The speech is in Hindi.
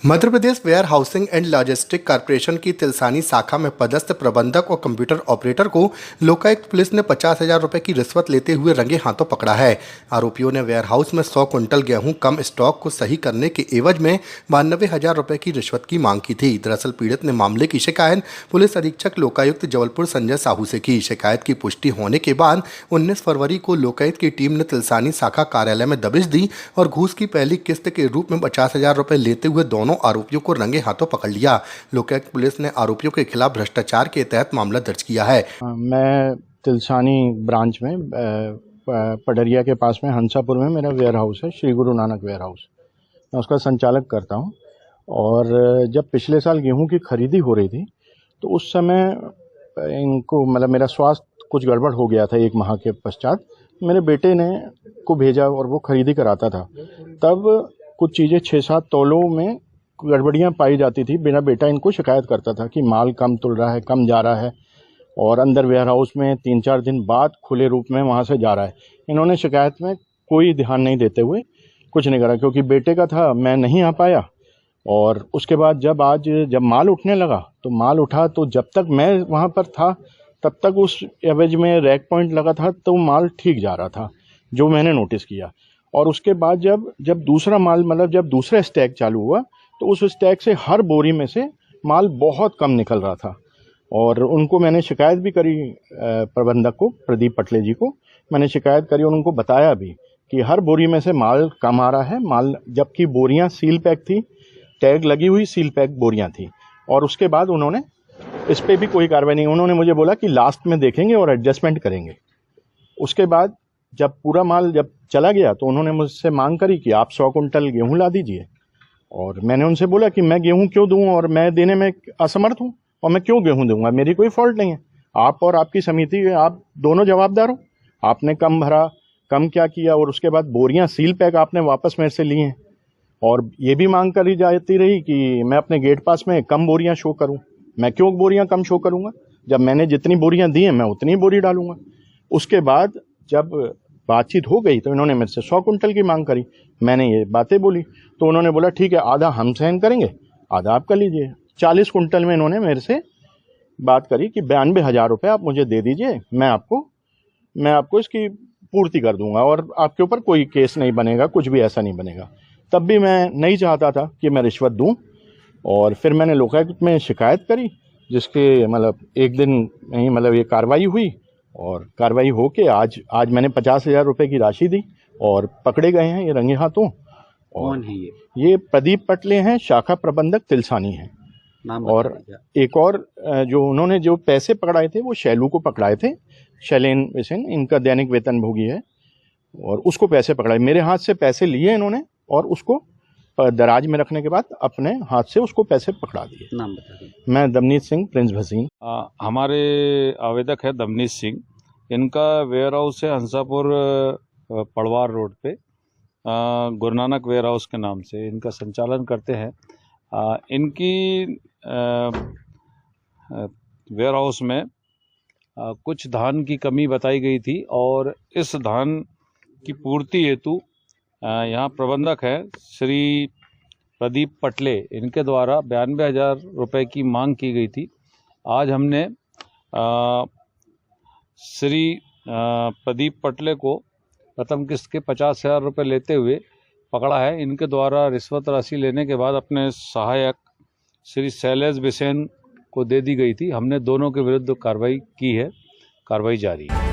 Madhya Pradesh warehousing and logistic corporation की तिलसानी शाखा में पदस्थ प्रबंधक और कंप्यूटर ऑपरेटर को लोकायुक्त पुलिस ने 50,000 रुपए की रिश्वत लेते हुए रंगे हाथों पकड़ा है। आरोपियों ने वेयर हाउस में 100 क्विंटल गेहूं कम स्टॉक को सही करने के एवज में 92,000 रुपए की रिश्वत की मांग की थी। दरअसल पीड़ित ने मामले की शिकायत पुलिस अधीक्षक लोकायुक्त जबलपुर संजय साहू से की। शिकायत की पुष्टि होने के बाद 19 फरवरी को लोकायुक्त की टीम ने तिलसानी शाखा कार्यालय में दबिश दी और घूस की पहली किस्त के रूप में 50,000 रुपए लेते हुए दोनों आरोपियों को रंगे हाथों पकड़ लिया। लोकायुक्त पुलिस ने आरोपियों के खिलाफ भ्रष्टाचार के तहत मामला दर्ज किया है। मैं तिलसानी ब्रांच में पडरिया के पास में हंसापुर में मेरा वेयर हाउस है, श्री गुरु नानक वेयर हाउस। मैं उसका संचालक करता हूं। और जब पिछले साल गेहूं की खरीदी हो रही थी तो उस समय इनको मेरा स्वास्थ्य कुछ गड़बड़ हो गया था। 1 माह के पश्चात मेरे बेटे ने को भेजा और वो खरीदी कराता था। तब कुछ चीज़ें 6-7 तौलों में गड़बड़ियाँ पाई जाती थी। मेरा बेटा इनको शिकायत करता था कि माल कम तुल रहा है, कम जा रहा है और अंदर वेयर हाउस में 3-4 दिन बाद खुले रूप में वहाँ से जा रहा है। इन्होंने शिकायत में कोई ध्यान नहीं देते हुए कुछ नहीं करा, क्योंकि बेटे का था, मैं नहीं आ पाया। और उसके बाद जब माल उठने लगा तो माल उठा तो जब तक मैं वहाँ पर था तब तक उस एवज में रैक पॉइंट लगा था तो माल ठीक जा रहा था, जो मैंने नोटिस किया। और उसके बाद जब दूसरा माल जब दूसरा स्टैक चालू हुआ तो उस स्टैक से हर बोरी में से माल बहुत कम निकल रहा था। और उनको मैंने शिकायत भी करी, प्रबंधक को, प्रदीप पटले जी को मैंने शिकायत करी और उनको बताया भी कि हर बोरी में से माल कम आ रहा है। माल जबकि बोरियां सील पैक थी, टैग लगी हुई सील पैक बोरियां थी। और उसके बाद उन्होंने इस पर भी कोई कार्रवाई नहीं। उन्होंने मुझे बोला कि लास्ट में देखेंगे और एडजस्टमेंट करेंगे। उसके बाद जब पूरा माल चला गया तो उन्होंने मुझसे मांग करी कि आप 100 कुंटल गेहूं ला दीजिए। और मैंने उनसे बोला कि मैं गेहूं क्यों दूं, और मैं देने में असमर्थ हूं और मैं क्यों गेहूं दूंगा, मेरी कोई फॉल्ट नहीं है। आप और आपकी समिति, आप दोनों जवाबदार हो। आपने कम भरा, कम क्या किया, और उसके बाद बोरियां सील पैक आपने वापस मेरे से ली हैं। और ये भी मांग करी जाती रही कि मैं अपने गेट पास में कम बोरियां शो करूं। मैं क्यों बोरियां कम शो करूंगा, जब मैंने जितनी बोरियां दी हैं मैं उतनी बोरी डालूंगा। उसके बाद जब बातचीत हो गई तो इन्होंने मेरे से 100 कुंटल की मांग करी। मैंने ये बातें बोली तो उन्होंने बोला ठीक है, आधा हम सहन करेंगे, आधा आप कर लीजिए। 40 कुंटल में इन्होंने मेरे से बात करी कि 92,000 रुपये आप मुझे दे दीजिए, मैं आपको इसकी पूर्ति कर दूंगा और आपके ऊपर कोई केस नहीं बनेगा, कुछ भी ऐसा नहीं बनेगा। तब भी मैं नहीं चाहता था कि मैं रिश्वत दूं। और फिर मैंने लोकायुक्त में शिकायत करी, जिसके एक दिन नहीं ये कार्रवाई हुई। और कार्रवाई हो के आज मैंने 50,000 रुपये की राशि दी और पकड़े गए हैं ये रंगे हाथों। कौन है ये प्रदीप पटले हैं, शाखा प्रबंधक तिलसानी हैं। नाम और एक और जो उन्होंने जो पैसे पकड़ाए थे वो शैलू को पकड़ाए थे, शैलेन बिसेन, इनका दैनिक वेतन भोगी है। और उसको पैसे पकड़ाए, मेरे हाथ से पैसे लिए इन्होंने और उसको दराज में रखने के बाद अपने हाथ से उसको पैसे पकड़ा दिए। नाम बता दें। मैं दमनीत सिंह, प्रिंस भसीन। हमारे आवेदक है दमनीत सिंह। इनका वेयर हाउस है हंसापुर पड़वार रोड पे, गुरु नानक वेयर हाउस के नाम से इनका संचालन करते हैं। इनकी वेयर हाउस में कुछ धान की कमी बताई गई थी और इस धान की पूर्ति हेतु यहाँ प्रबंधक है श्री प्रदीप पटले, इनके द्वारा 92,000 रुपये की मांग की गई थी। आज हमने श्री प्रदीप पटले को प्रथम किस्त के 50,000 रुपये लेते हुए पकड़ा है। इनके द्वारा रिश्वत राशि लेने के बाद अपने सहायक श्री शैलेश बिसेन को दे दी गई थी। हमने दोनों के विरुद्ध कार्रवाई की है, कार्रवाई जारी है।